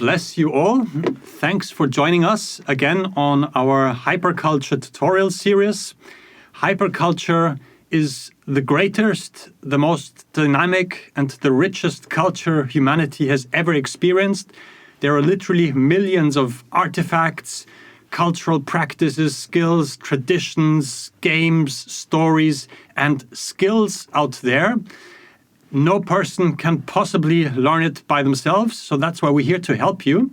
bless you all. Thanks for joining us again on our hyperculture tutorial series. Hyperculture is the greatest, the most dynamic, and the richest culture humanity has ever experienced. There are literally millions of artifacts, cultural practices, skills, traditions, games, stories, and skills out there. No person can possibly learn it by themselves, so that's why we're here to help you.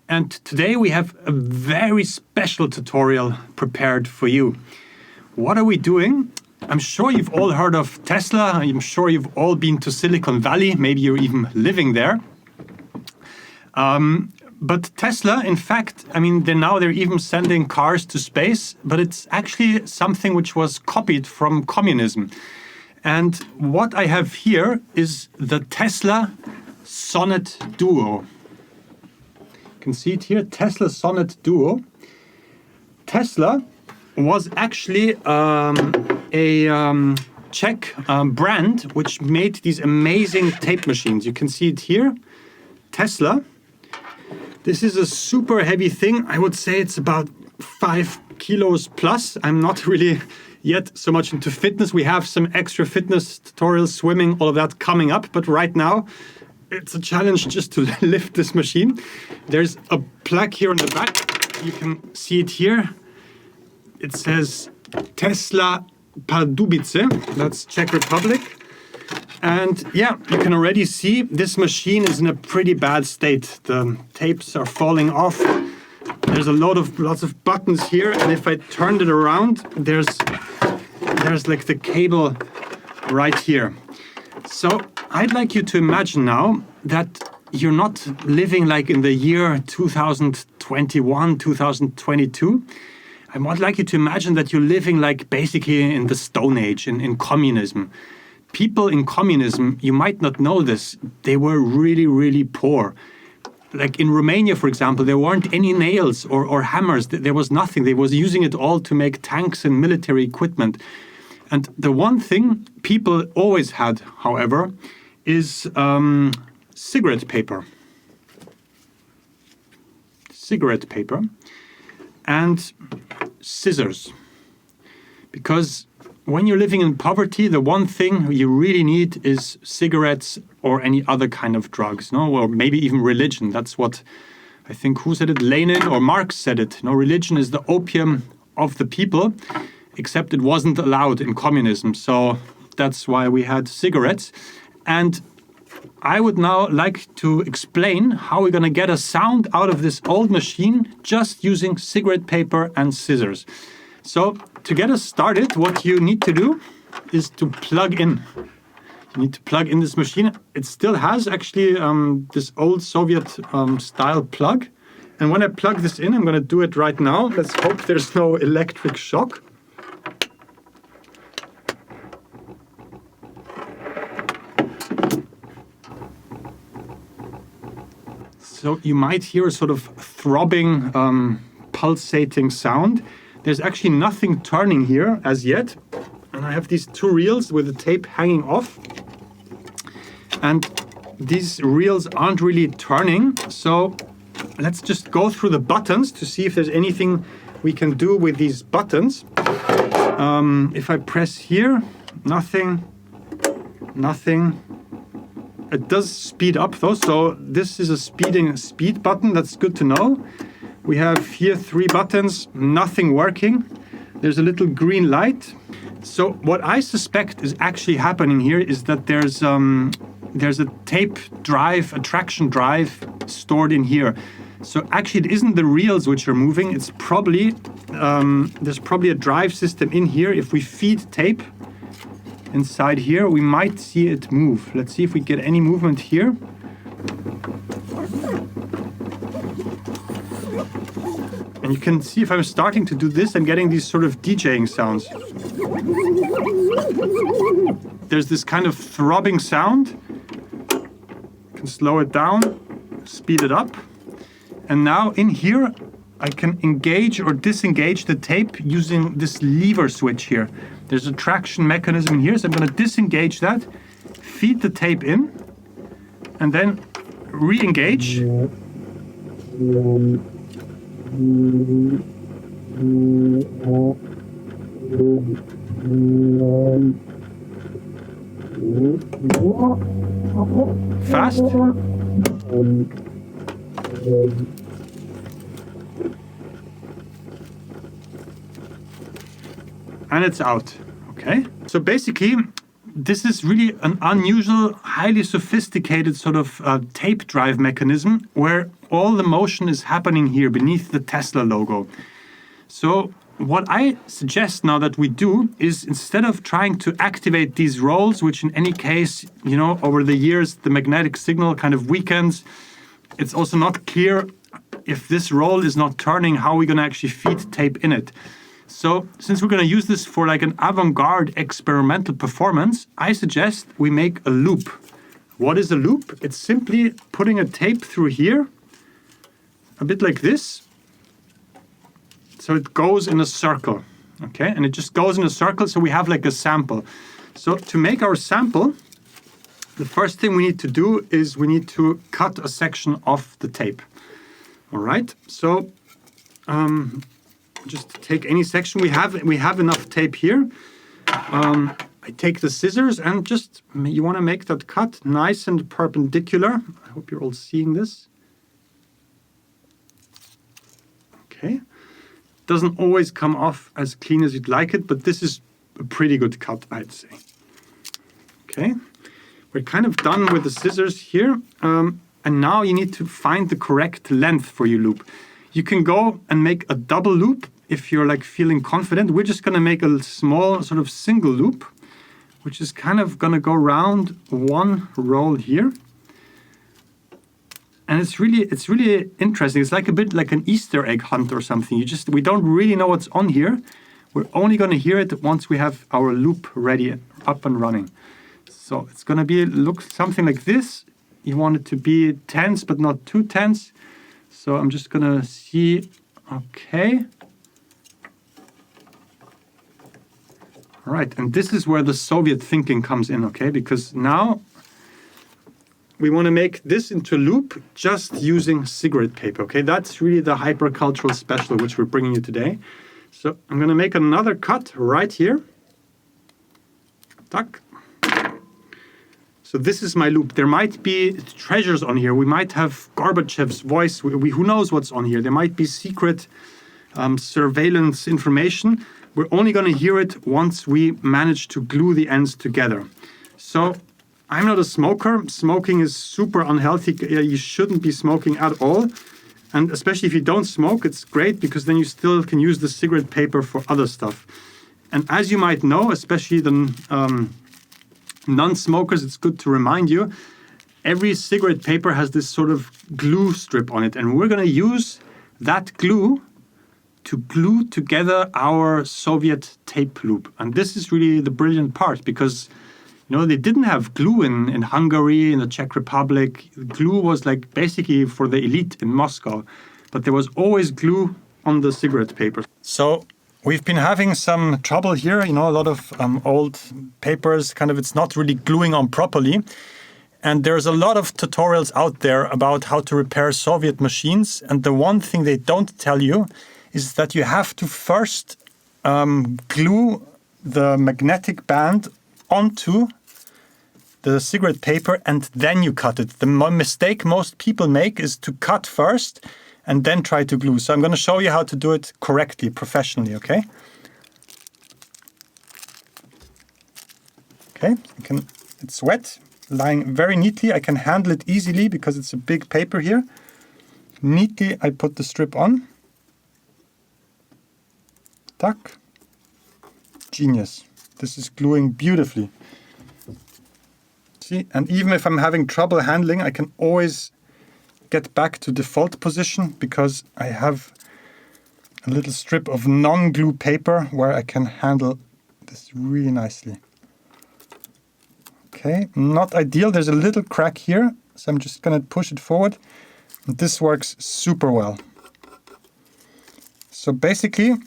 And today we have a very special tutorial prepared for you. What are we doing? I'm sure you've all heard of Tesla. I'm sure you've all been to Silicon Valley. Maybe you're even living there. But Tesla, in fact, they're even sending cars to space, but it's actually something which was copied from communism. And what I have here is the Tesla Sonet Duo. You can see it here, Tesla Sonet Duo. Tesla was actually a Czech brand which made these amazing tape machines. You can see it here, Tesla. This is a super heavy thing. I would say it's about 5 kilos plus. I'm not really yet so much into fitness. We have some extra fitness tutorials, swimming, all of that coming up. But right now, it's a challenge just to lift this machine. There's a plaque here on the back. You can see it here. It says Tesla Pardubice. That's Czech Republic. And yeah, you can already see this machine is in a pretty bad state. The tapes are falling off. There's lots of buttons here, and if I turned it around, there's like the cable right here. So I'd like you to imagine now that you're not living like in the year 2021, 2022. I would like you to imagine that you're living like basically in the Stone Age, in communism. People in communism, you might not know this, they were really, really poor. Like in Romania, for example, there weren't any nails or hammers. There was nothing. They was using it all to make tanks and military equipment. And the one thing people always had, however, is cigarette paper. Cigarette paper and scissors. Because when you're living in poverty, the one thing you really need is cigarettes or any other kind of drugs, no? Or maybe even religion. That's what I think, who said it? Lenin or Marx said it. No, religion is the opium of the people, except it wasn't allowed in communism. So that's why we had cigarettes. And I would now like to explain how we're going to get a sound out of this old machine just using cigarette paper and scissors. So to get us started, what you need to do is to plug in. You need to plug in this machine. It still has actually this old Soviet style plug. And when I plug this in, I'm going to do it right now. Let's hope there's no electric shock. So you might hear a sort of throbbing, pulsating sound. There's actually nothing turning here as yet. And I have these two reels with the tape hanging off. And these reels aren't really turning. So let's just go through the buttons to see if there's anything we can do with these buttons. If I press here, nothing. It does speed up though. So this is a speed button. That's good to know. We have here 3 buttons, nothing working. There's a little green light. So what I suspect is actually happening here is that there's a tape drive, a traction drive stored in here. So actually it isn't the reels which are moving. It's probably, there's probably a drive system in here. If we feed tape inside here, we might see it move. Let's see if we get any movement here. And you can see if I'm starting to do this, I'm getting these sort of DJing sounds. There's this kind of throbbing sound. You can slow it down, speed it up. And now in here, I can engage or disengage the tape using this lever switch here. There's a traction mechanism here, so I'm going to disengage that, feed the tape in, and then re-engage. Fast. And it's out. Okay. So basically, this is really an unusual, highly sophisticated sort of tape drive mechanism where all the motion is happening here beneath the Tesla logo. So what I suggest now that we do is, instead of trying to activate these rolls, which in any case, you know, over the years, the magnetic signal kind of weakens. It's also not clear if this roll is not turning, how we're going to actually feed tape in it. So since we're going to use this for like an avant-garde experimental performance, I suggest we make a loop. What is a loop? It's simply putting a tape through here, a bit like this. So it goes in a circle, okay? And it just goes in a circle, so we have like a sample. So to make our sample, the first thing we need to do is we need to cut a section off the tape. All right, so just take any section. We have enough tape here. I take the scissors and just, you want to make that cut nice and perpendicular. I hope you're all seeing this. Okay. Doesn't always come off as clean as you'd like it, but this is a pretty good cut, I'd say. Okay, we're kind of done with the scissors here. And now you need to find the correct length for your loop. You can go and make a double loop if you're like feeling confident. We're just going to make a small sort of single loop, which is kind of going to go around one roll here. And it's really interesting. It's like a bit like an Easter egg hunt or something. We don't really know what's on here. We're only going to hear it once we have our loop ready, up and running. So it's going to look something like this. You want it to be tense, but not too tense. So I'm just going to see, okay. All right, and this is where the Soviet thinking comes in, okay? Because now we want to make this into a loop just using cigarette paper, okay? That's really the hypercultural special which we're bringing you today. So I'm going to make another cut right here. Tuck. So this is my loop. There might be treasures on here. We might have Gorbachev's voice. Who knows what's on here? There might be secret surveillance information. We're only going to hear it once we manage to glue the ends together. So I'm not a smoker. Smoking is super unhealthy. You shouldn't be smoking at all. And especially if you don't smoke, it's great because then you still can use the cigarette paper for other stuff. And as you might know, especially the non-smokers, it's good to remind you, every cigarette paper has this sort of glue strip on it. And we're going to use that glue to glue together our Soviet tape loop. And this is really the brilliant part because, you know, they didn't have glue in Hungary, in the Czech Republic. Glue was like basically for the elite in Moscow, but there was always glue on the cigarette paper. So we've been having some trouble here, you know, a lot of old papers, kind of, it's not really gluing on properly. And there's a lot of tutorials out there about how to repair Soviet machines. And the one thing they don't tell you is that you have to first glue the magnetic band onto the cigarette paper and then you cut it. The mistake most people make is to cut first and then try to glue. So I'm going to show you how to do it correctly, professionally, okay? Okay, it's wet, lying very neatly. I can handle it easily because it's a big paper here. Neatly, I put the strip on. Tuck. Genius. This is gluing beautifully. See, and even if I'm having trouble handling, I can always get back to default position because I have a little strip of non-glue paper where I can handle this really nicely. Okay, not ideal. There's a little crack here, so I'm just going to push it forward. And this works super well. So basically,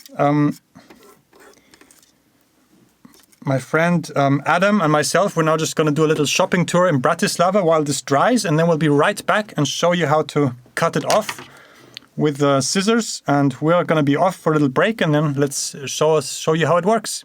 my friend Adam and myself, we're now just going to do a little shopping tour in Bratislava while this dries, and then we'll be right back and show you how to cut it off with the scissors, and we're going to be off for a little break, and then let's show you how it works.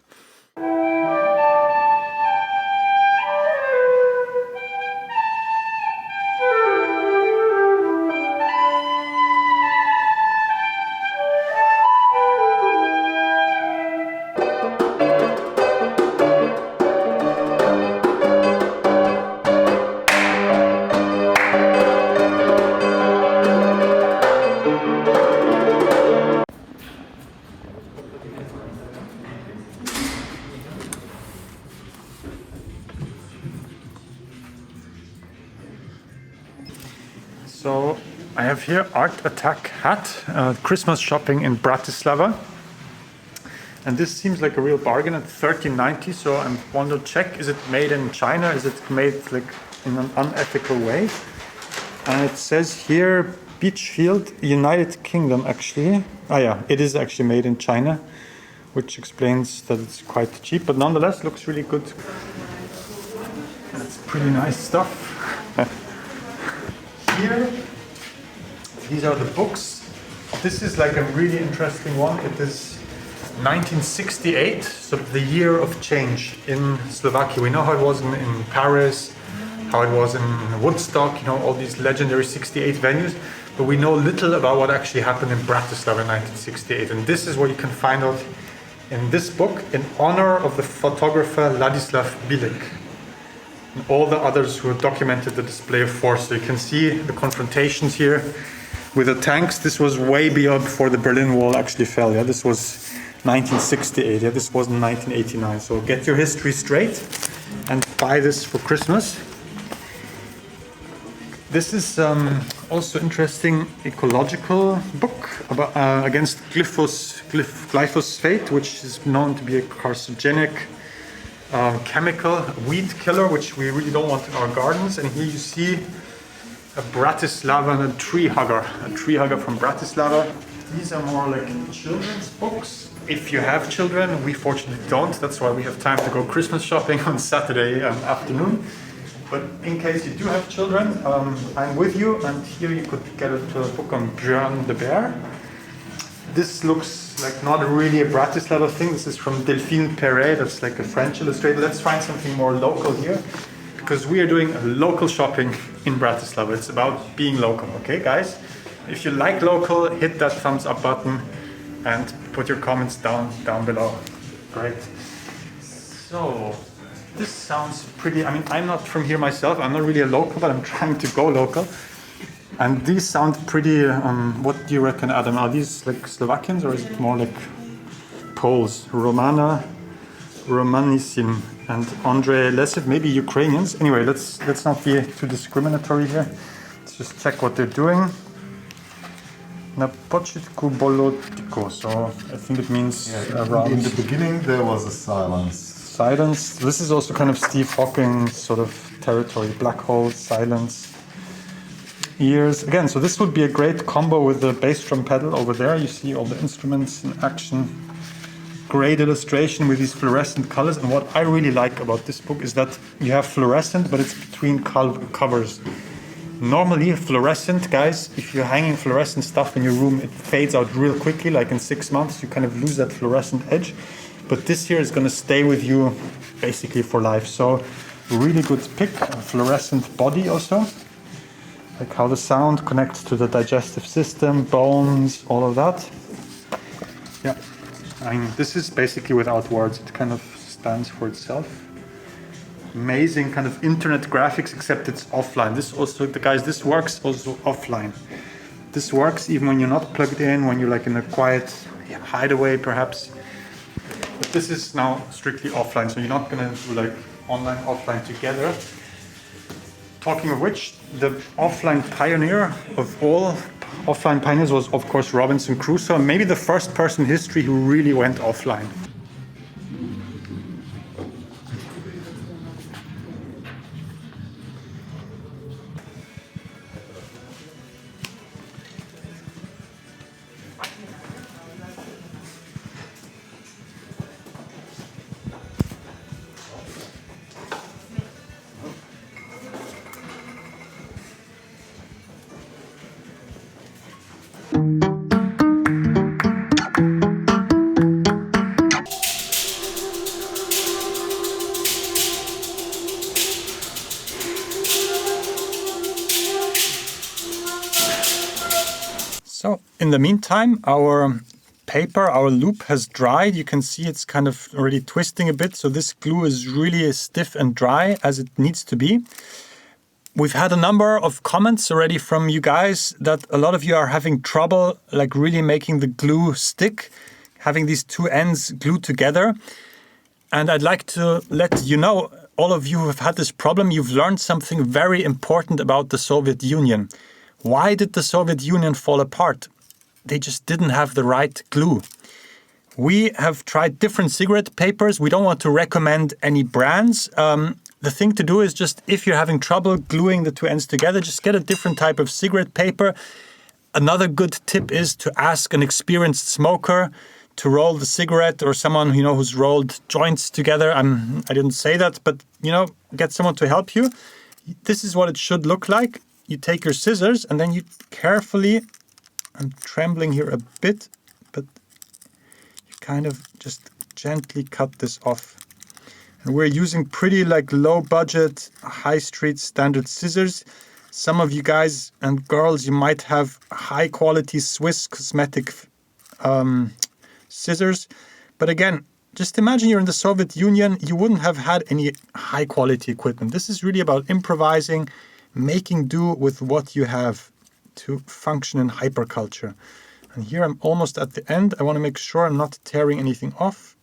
So I have here Art Attack hat, Christmas shopping in Bratislava. And this seems like a real bargain at $13.90. So I want to check, is it made in China? Is it made like in an unethical way? And it says here, Beachfield, United Kingdom actually. Oh yeah, it is actually made in China, which explains that it's quite cheap, but nonetheless looks really good. That's pretty nice stuff. Here, these are the books. This is like a really interesting one. It is 1968, so the year of change in Slovakia. We know how it was in Paris, how it was in Woodstock, you know, all these legendary 68 venues, but we know little about what actually happened in Bratislava in 1968. And this is what you can find out in this book in honor of the photographer Ladislav Bilek and all the others who documented the display of force. So you can see the confrontations here with the tanks. This was way before the Berlin Wall actually fell. Yeah, this was 1968. Yeah, this wasn't 1989. So get your history straight and buy this for Christmas. This is also interesting ecological book about against glyphosate, which is known to be a carcinogenic chemical weed killer, which we really don't want in our gardens. And here you see a Bratislavan tree hugger from Bratislava. These are more like children's books. If you have children, we fortunately don't. That's why we have time to go Christmas shopping on Saturday afternoon. But in case you do have children, I'm with you. And here you could get a book on Björn the Bear. This looks like not really a Bratislava thing. This is from Delphine Perret. That's like a French illustrator. Let's find something more local here, because we are doing local shopping in Bratislava. It's about being local, okay, guys? If you like local, hit that thumbs up button and put your comments down below. Great. So this sounds pretty. I mean, I'm not from here myself. I'm not really a local, but I'm trying to go local. And these sound pretty. What do you reckon, Adam? Are these like Slovakians or is it more like Poles? Romanissim and Andrei Lesev, maybe Ukrainians. Anyway, let's not be too discriminatory here. Let's just check what they're doing. Na początku było ticho, so I think it means around. In the beginning there was a silence. Silence. This is also kind of Steve Hawking sort of territory. Black hole, silence. Ears. Again, so this would be a great combo with the bass drum pedal over there. You see all the instruments in action. Great illustration with these fluorescent colors. And what I really like about this book is that you have fluorescent, but it's between covers. Normally, fluorescent, guys, if you're hanging fluorescent stuff in your room, it fades out real quickly, like in 6 months. You kind of lose that fluorescent edge. But this here is going to stay with you basically for life. So, really good pick. A fluorescent body also. Like how the sound connects to the digestive system, bones, all of that. Yeah, I mean, this is basically without words. It kind of stands for itself. Amazing kind of internet graphics, except it's offline. This also, guys, this works also offline. This works even when you're not plugged in, when you're like in a quiet hideaway perhaps. But this is now strictly offline, so you're not gonna do like online, offline together. Talking of which, the offline pioneer of all offline pioneers was, of course, Robinson Crusoe. Maybe the first person in history who really went offline. in the meantime, our paper, our loop has dried. You can see it's kind of already twisting a bit. So this glue is really stiff and dry as it needs to be. We've had a number of comments already from you guys that a lot of you are having trouble like really making the glue stick, having these two ends glued together. And I'd like to let you know, all of you who have had this problem, you've learned something very important about the Soviet Union. Why did the Soviet Union fall apart? They just didn't have the right glue. We have tried different cigarette papers. We don't want to recommend any brands. The thing to do is just, if you're having trouble gluing the two ends together, just get a different type of cigarette paper. Another good tip is to ask an experienced smoker to roll the cigarette, or someone who's rolled joints together. I didn't say that, but get someone to help you. This is what it should look like. You take your scissors and then you carefully, I'm trembling here a bit, but you kind of just gently cut this off. And we're using pretty low budget, high street standard scissors. Some of you guys and girls, you might have high quality Swiss cosmetic scissors. But again, just imagine you're in the Soviet Union, you wouldn't have had any high quality equipment. This is really about improvising, making do with what you have to function in hyperculture. And here I'm almost at the end. I want to make sure I'm not tearing anything off.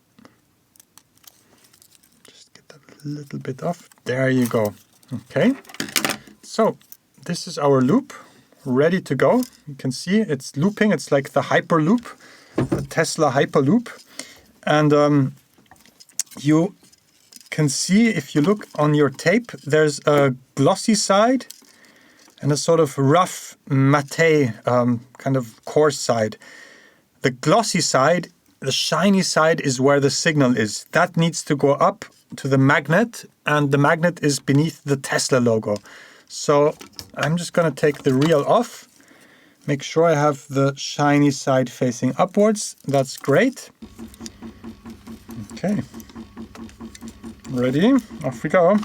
A little bit off. There you go. Okay. So this is our loop ready to go. You can see it's looping. It's like the Hyperloop, the Tesla Hyperloop. And you can see, if you look on your tape, there's a glossy side and a sort of rough matte kind of coarse side. The glossy side, the shiny side, is where the signal is. That needs to go up to the magnet, and the magnet is beneath the Tesla logo. So I'm just going to take the reel off, make sure I have the shiny side facing upwards. That's great. Okay, ready? Off we go.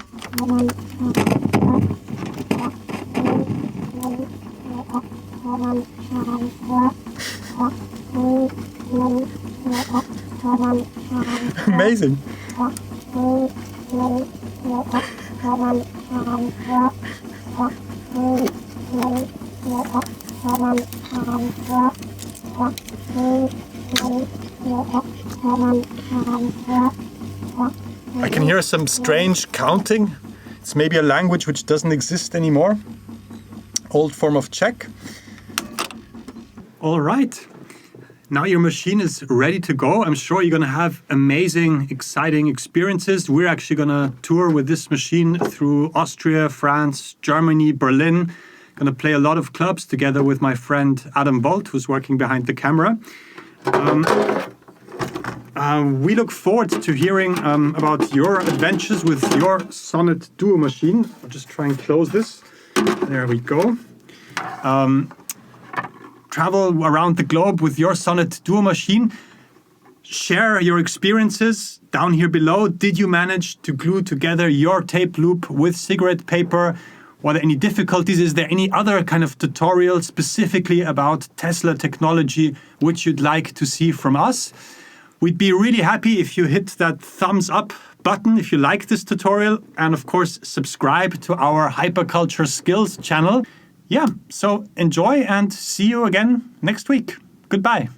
Amazing. I can hear some strange counting. It's maybe a language which doesn't exist anymore. Old form of Czech. All right. Now your machine is ready to go. I'm sure you're going to have amazing, exciting experiences. We're actually going to tour with this machine through Austria, France, Germany, Berlin. Going to play a lot of clubs together with my friend Adam Bolt, who's working behind the camera. We look forward to hearing about your adventures with your Sonet Duo machine. I'll just try and close this. There we go. Travel around the globe with your Sonet Duo machine. Share your experiences down here below. Did you manage to glue together your tape loop with cigarette paper? Were there any difficulties? Is there any other kind of tutorial specifically about Tesla technology which you'd like to see from us? We'd be really happy if you hit that thumbs up button if you like this tutorial, and of course subscribe to our Hyperculture Skills channel. Yeah, so enjoy and see you again next week. Goodbye.